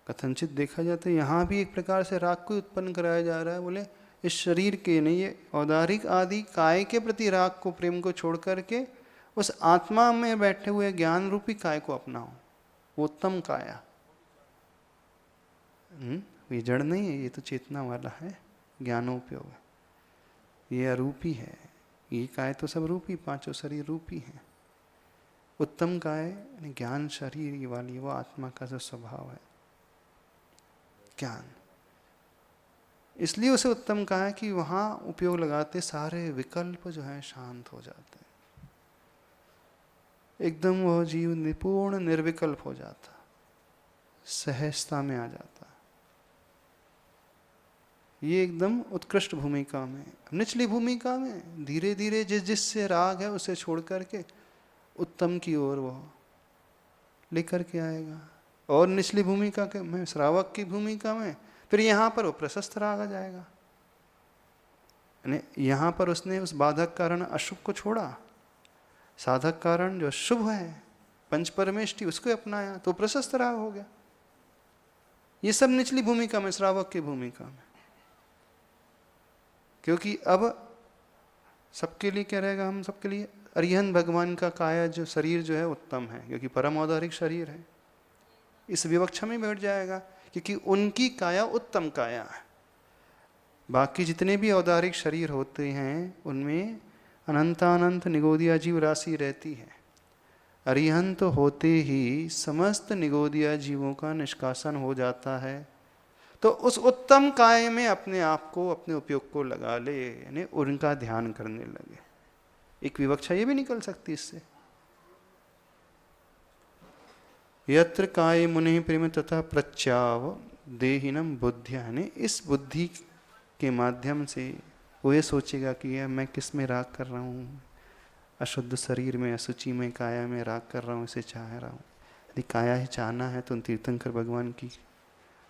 A: कथनचित देखा जाता है यहाँ भी एक प्रकार से राग को उत्पन्न कराया जा रहा है। बोले इस शरीर के नहीं, ये औदारिक आदि काय के प्रति राग को, प्रेम को छोड़ करके उस आत्मा में बैठे हुए ज्ञान रूपी काय को अपनाओ, वो उत्तम काया। ये जड़ नहीं है, ये तो चेतना वाला है, ज्ञानोपयोग है, ये अरूपी है। ये काय तो सब रूपी, पांचों शरीर रूपी हैं। उत्तम काय ज्ञान शरीर वाली वो आत्मा का जो स्वभाव है ज्ञान, इसलिए उसे उत्तम कहा है कि वहां उपयोग लगाते सारे विकल्प जो हैं शांत हो जाते हैं, एकदम वो जीव निपूर्ण निर्विकल्प हो जाता, सहजता में आ जाता। ये एकदम उत्कृष्ट भूमिका में। निचली भूमिका में धीरे धीरे जिस जिससे राग है उसे छोड़ करके उत्तम की ओर वो लेकर के आएगा। और निचली भूमिका के में श्रावक की भूमिका में फिर यहाँ पर वो प्रशस्त राग आ जाएगा। यहाँ पर उसने उस बाधक कारण अशुभ को छोड़ा, साधक कारण जो शुभ है पंच परमेष्टि उसको अपनाया तो प्रशस्त राग हो गया। ये सब निचली भूमिका में, श्रावक की भूमिका में। क्योंकि अब सबके लिए क्या रहेगा, हम सबके लिए अरिहंत भगवान का काया जो शरीर जो है उत्तम है, क्योंकि परम औदारिक शरीर है, इस विवक्षा में बैठ जाएगा, क्योंकि उनकी काया उत्तम काया है। बाकी जितने भी औदारिक शरीर होते हैं उनमें अनंतानंत निगोदिया जीव राशि रहती है। अरिहंत होते ही समस्त निगोदिया जीवों का निष्कासन हो जाता है। तो उस उत्तम काय में अपने आप को, अपने उपयोग को लगा ले, यानी उनका ध्यान करने लगे। एक विवक्षा ये भी निकल सकती इससे, यत्र काय मुनि प्रेम तथा प्रच्याव देहिनम बुद्धिया, यानी इस बुद्धि के माध्यम से वो ये सोचेगा कि यह मैं किस में राग कर रहा हूँ, अशुद्ध शरीर में, असुचि में, काया में राग कर रहा हूँ, इसे चाह रहा हूँ। यदि काया ही चाहना है तो उन तीर्थंकर भगवान की,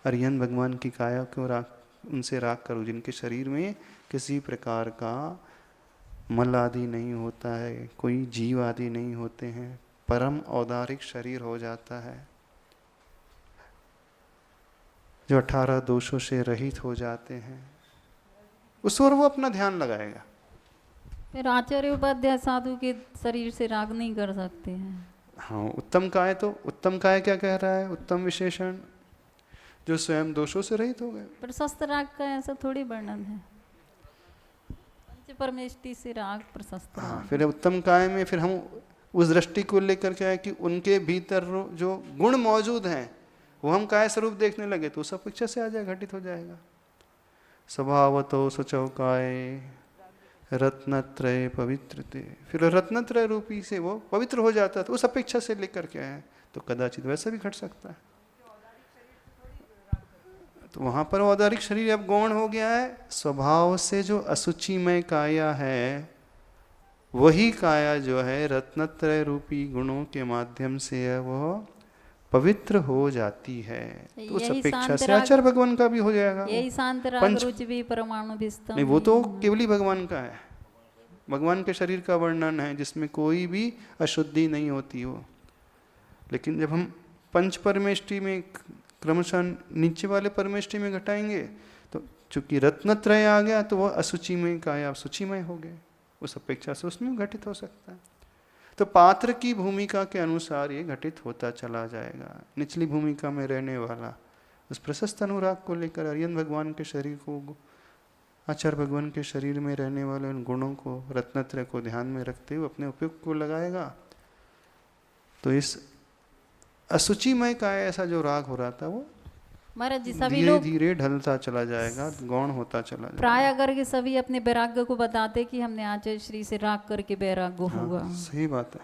A: अरिहंत भगवान की काया क्यों राग, उनसे राग करो जिनके शरीर में किसी प्रकार का मल आदि नहीं होता है, कोई जीव आदि नहीं होते हैं, परम औदारिक शरीर हो जाता है, जो 18 दोषों से रहित हो जाते हैं, उस ओर वो अपना ध्यान लगाएगा।
B: फिर आचार्य उपाध्याय साधु के शरीर से राग नहीं कर सकते हैं।
A: हाँ, उत्तम काय, तो उत्तम काय क्या कह रहा है, उत्तम विशेषण जो स्वयं दोषों से रहित हो गए।
B: प्रशस्त राग का ऐसा थोड़ी वर्णन है, पंच परमेष्टि से राग प्रशस्त राग।
A: हाँ, फिर उत्तम काय में फिर हम उस दृष्टि को लेकर के आए कि उनके भीतर जो गुण मौजूद हैं वो हम काय स्वरूप देखने लगे तो सब पीछे से आ जाए, घटित हो जाएगा। स्वभावतो सचौ काय रत्नत्रय पवित्रते, फिर रत्नत्रय रूपी से वो पवित्र हो जाता है, तो उस अपेक्षा से लेकर के आए तो कदाचित वैसा भी घट सकता है। तो वहां पर औदारिक शरीर अब गौण हो गया है, स्वभाव से जो असुचिमय काया है वही काया जो है रत्नत्रय रूपी गुणों के माध्यम से वो पवित्र हो जाती है। तो उस अपेक्षा से आचार्य भगवान का भी हो जाएगा।
B: यही शांत राग रुचि भी परमाणु विस्तम
A: नहीं, वो तो केवल ही भगवान का है, भगवान के शरीर का वर्णन है जिसमें कोई भी अशुद्धि नहीं होती हो। लेकिन जब हम पंच परमेष्टि में क्रमशः नीचे वाले परमेष्टि में घटाएंगे तो चूंकि रत्नत्रय आ गया तो वह असुचि में काया सूचिमय हो गए, उस अपेक्षा से उसमें घटित हो सकता है। तो पात्र की भूमिका के अनुसार ये घटित होता चला जाएगा। निचली भूमिका में रहने वाला उस प्रशस्त अनुराग को लेकर अरिहंत भगवान के शरीर को, आचार्य भगवान के शरीर में रहने वाले उन गुणों को, रत्नत्रय को ध्यान में रखते हुए अपने उपयोग को लगाएगा। तो इस असुचिमय का ऐसा जो राग हो रहा था वो
B: महाराज जी सभी
A: धीरे
B: लोग
A: धीरे ढलता चला जाएगा, गौण होता चला जाएगा।
B: प्राय करके सभी अपने वैराग्य को बताते कि हमने आचार्य श्री से राग करके वैराग्य हुआ।
A: सही बात है,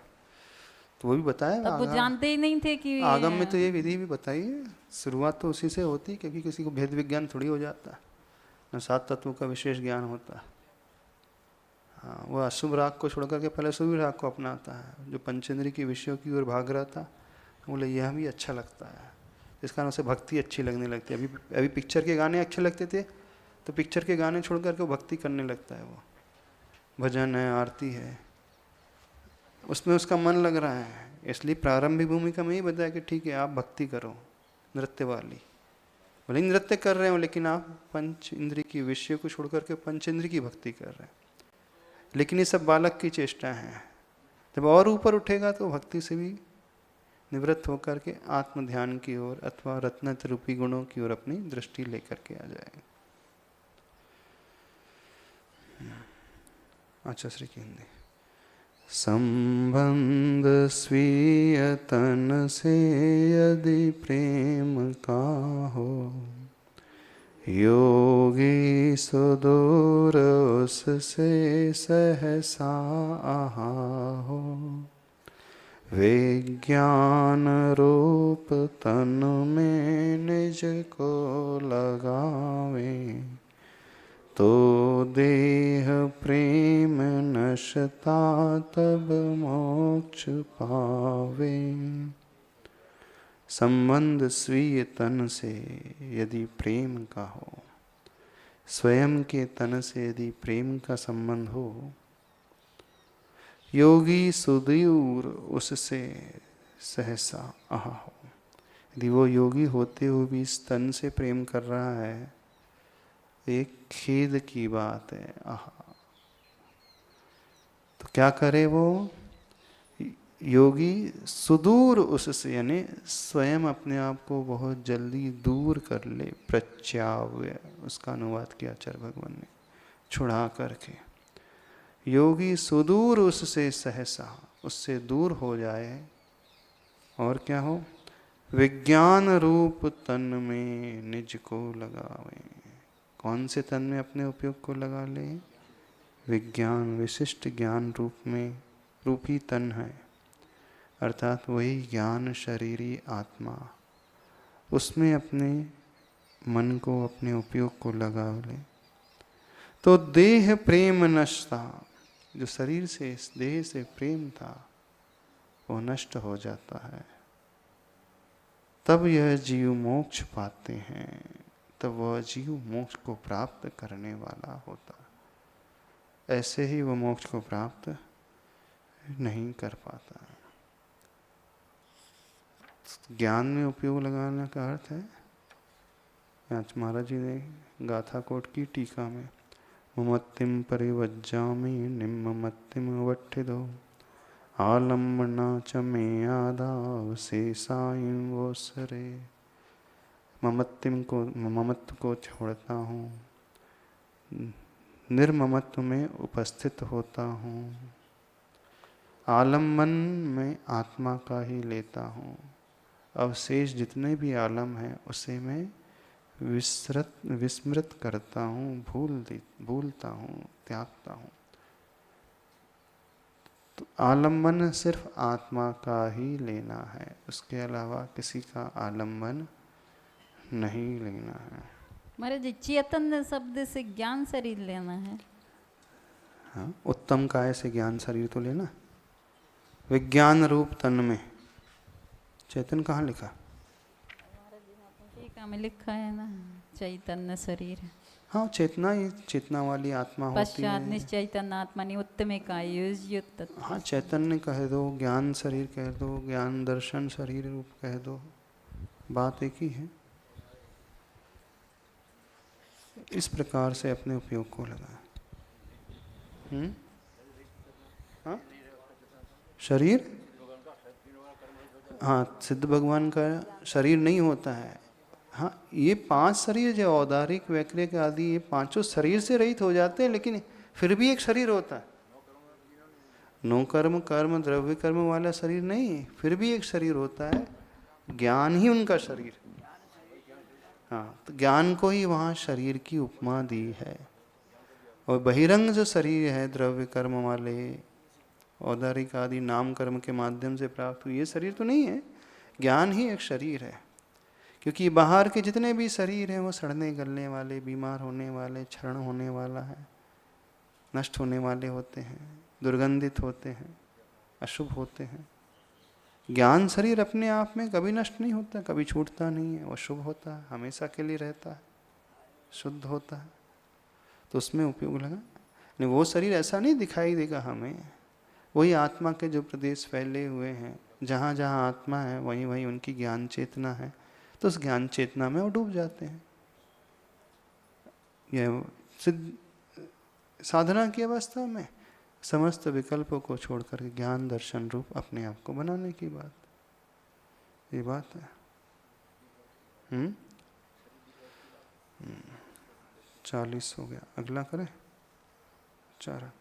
A: तो वो भी बताया।
B: तब वो जानते ही नहीं थे कि
A: आगम में तो ये विधि भी बताई है। शुरुआत तो उसी से होती, क्योंकि किसी को भेद विज्ञान थोड़ी हो जाता, न 7 तत्वों का विशेष ज्ञान होता। हाँ, वो अशुभ राग को छोड़ करके पहले शुभ राग को अपनाता है। जो पंचेंद्रिय के विषयों की ओर भाग रहा था, बोले यह भी अच्छा लगता है, इस कारण उसे भक्ति अच्छी लगने लगती है। अभी पिक्चर के गाने अच्छे लगते थे तो पिक्चर के गाने छोड़ करके वो भक्ति करने लगता है। वो भजन है, आरती है, उसमें उसका मन लग रहा है। इसलिए प्रारंभिक भूमिका में ही बताया कि ठीक है आप भक्ति करो नृत्य वाली, भले नृत्य कर रहे हो लेकिन आप पंच इंद्रिय की विषय को छोड़ करके पंच इंद्रिय की भक्ति कर रहे हैं। लेकिन ये सब बालक की चेष्टा है, जब और ऊपर उठेगा तो भक्ति से भी निवृत्त होकर के आत्म ध्यान की ओर अथवा रत्नत रूपी गुणों की ओर अपनी दृष्टि लेकर के आ जाए। अच्छा श्री की हिंदी। संबंध स्वीय तन से यदि प्रेम का हो, योगी सुदूर उससे सहसा आहा हो। विज्ञान रूप तन में निज को लगावे, तो देह प्रेम नशता तब मोक्ष पावे। संबंध स्वीय तन से यदि प्रेम का हो, स्वयं के तन से यदि प्रेम का संबंध हो, योगी सुदूर उससे सहसा आहा हो। यदि वो योगी होते हुए भी इस तन से प्रेम कर रहा है, एक खेद की बात है। आहा, तो क्या करे वो योगी? सुदूर उससे, यानी स्वयं अपने आप को बहुत जल्दी दूर कर ले। प्रच्याव्य उसका अनुवाद किया आचार्य भगवान ने, छुड़ा करके। योगी सुदूर उससे सहसा, उससे दूर हो जाए। और क्या हो? विज्ञान रूप तन में निज को लगावे। कौन से तन में अपने उपयोग को लगा ले? विज्ञान, विशिष्ट ज्ञान रूप में रूपी तन है, अर्थात वही ज्ञान शरीरी आत्मा, उसमें अपने मन को, अपने उपयोग को लगा ले। तो देह प्रेम नष्टा, जो शरीर से, इस देह से प्रेम था, वो नष्ट हो जाता है। तब यह जीव मोक्ष पाते हैं, तब वह जीव मोक्ष को प्राप्त करने वाला होता। ऐसे ही वह मोक्ष को प्राप्त नहीं कर पाता। ज्ञान में उपयोग लगाने का अर्थ है, आज महाराज जी ने गाथा कोट की टीका में, ममत्तिम परिवज्जामि निम्ममत्तिम वट्ठिदो, आलम्बना च मे आदाव शेषायं वोसरे। ममत्व को छोड़ता हूँ, निर्ममत्व में उपस्थित होता हूँ, आलम्बन में आत्मा का ही लेता हूँ, अवशेष जितने भी आलम हैं उसे मैं विस्मृत करता हूँ, भूलता हूँ, त्यागता हूँ। तो आलम्बन सिर्फ आत्मा का ही लेना है, उसके अलावा किसी का आलम्बन नहीं लेना है।
B: महाराज जी, चेतन शब्द से ज्ञान शरीर लेना है।
A: हाँ, उत्तम काय से ज्ञान शरीर तो लेना। विज्ञान रूप तन में चेतन कहाँ लिखा?
B: टीका में लिखा है ना, चैतन्य शरीर।
A: हाँ, चेतना ही चेतना वाली आत्मा होती
B: पश्चात
A: है।
B: निश्चैतन्य आत्मा उत्तम युक्त।
A: हाँ, चैतन्य कह दो, ज्ञान शरीर कह दो, ज्ञान दर्शन शरीर रूप कह दो, बात एक ही है। इस प्रकार से अपने उपयोग को लगा। हाँ, शरीर, हाँ, सिद्ध भगवान का शरीर नहीं होता है। हाँ, ये 5 शरीर जो औदारिक, वैक्रिक आदि, ये 5 शरीर से रहित हो जाते हैं, लेकिन फिर भी एक शरीर होता है। नो कर्म, कर्म द्रव्य कर्म वाला शरीर नहीं, फिर भी एक शरीर होता है। ज्ञान ही उनका शरीर। हाँ, तो ज्ञान को ही वहाँ शरीर की उपमा दी है। और बहिरंग जो शरीर है, द्रव्य कर्म वाले, औदारिक आदि नाम कर्म के माध्यम से प्राप्त हुई, ये शरीर तो नहीं है। ज्ञान ही एक शरीर है। क्योंकि बाहर के जितने भी शरीर हैं वो सड़ने गलने वाले, बीमार होने वाले, क्षरण होने वाला है, नष्ट होने वाले होते हैं, दुर्गंधित होते हैं, अशुभ होते हैं। ज्ञान शरीर अपने आप में कभी नष्ट नहीं होता, कभी छूटता नहीं है, वो शुभ होता है, हमेशा के लिए रहता है, शुद्ध होता है। तो उसमें उपयोग लगा नहीं। वो शरीर ऐसा नहीं दिखाई देगा हमें। वही आत्मा के जो प्रदेश फैले हुए हैं, जहाँ जहाँ आत्मा है वहीं वहीं उनकी ज्ञान चेतना है, तो उस ज्ञान चेतना में वो डूब जाते हैं। यह सिद्ध साधना की अवस्था में समस्त विकल्पों को छोड़कर ज्ञान दर्शन रूप अपने आप को बनाने की बात। ये बात है। 40 हो गया, अगला करें। 4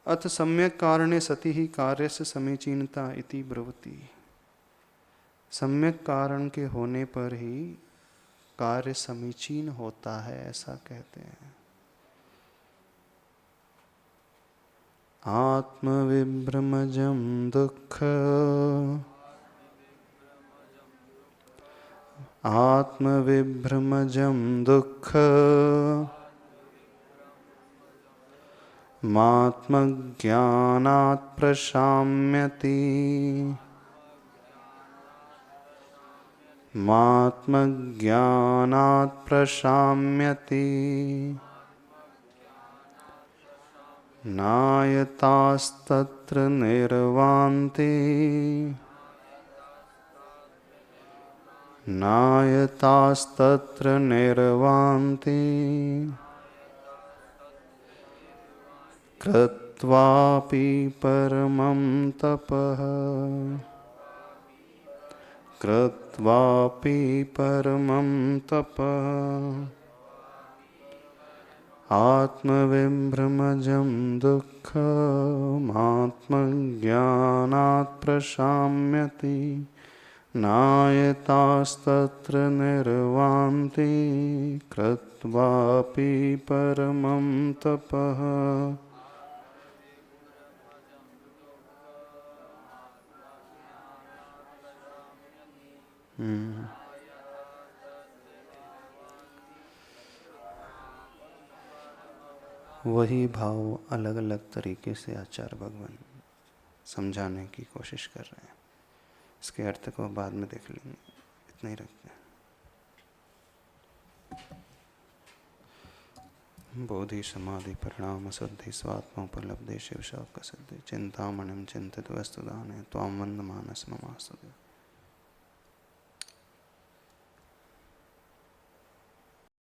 A: अथ सम्यक कारणे सति ही कार्यस्य समीचीनता इति ब्रवति। सम्यक कारण के होने पर ही कार्य समीचीन होता है, ऐसा कहते हैं। आत्मविभ्रमजं दुःख आत्मविभ्रमजं दुःख मात्मज्ञानात् प्रशाम्यति मात्मज्ञानात् प्रशाम्यति नायतास्तत्र निर्वान्ति नायतास्तत्र निर्वान्ति कृत्वापि परमं तपः कृत्वापि परमं तपः आत्मविभ्रमजं दुःखमात्मज्ञानात् प्रशाम्यति नायतास्तत्र निर्वान्ति कृत्वापि परमं तपः। वही भाव अलग अलग तरीके से आचार्य भगवान समझाने की कोशिश कर रहे हैं। इसके अर्थ को बाद में देख लेंगे, इतना ही रखते हैं। बोधि समाधि परिणाम शुद्धि स्वात्मोपलब्धि शिव शौक सिद्धि चिंतामणिम चिंतित वस्तुदाने त्वां वंदमानस ममास्तुते।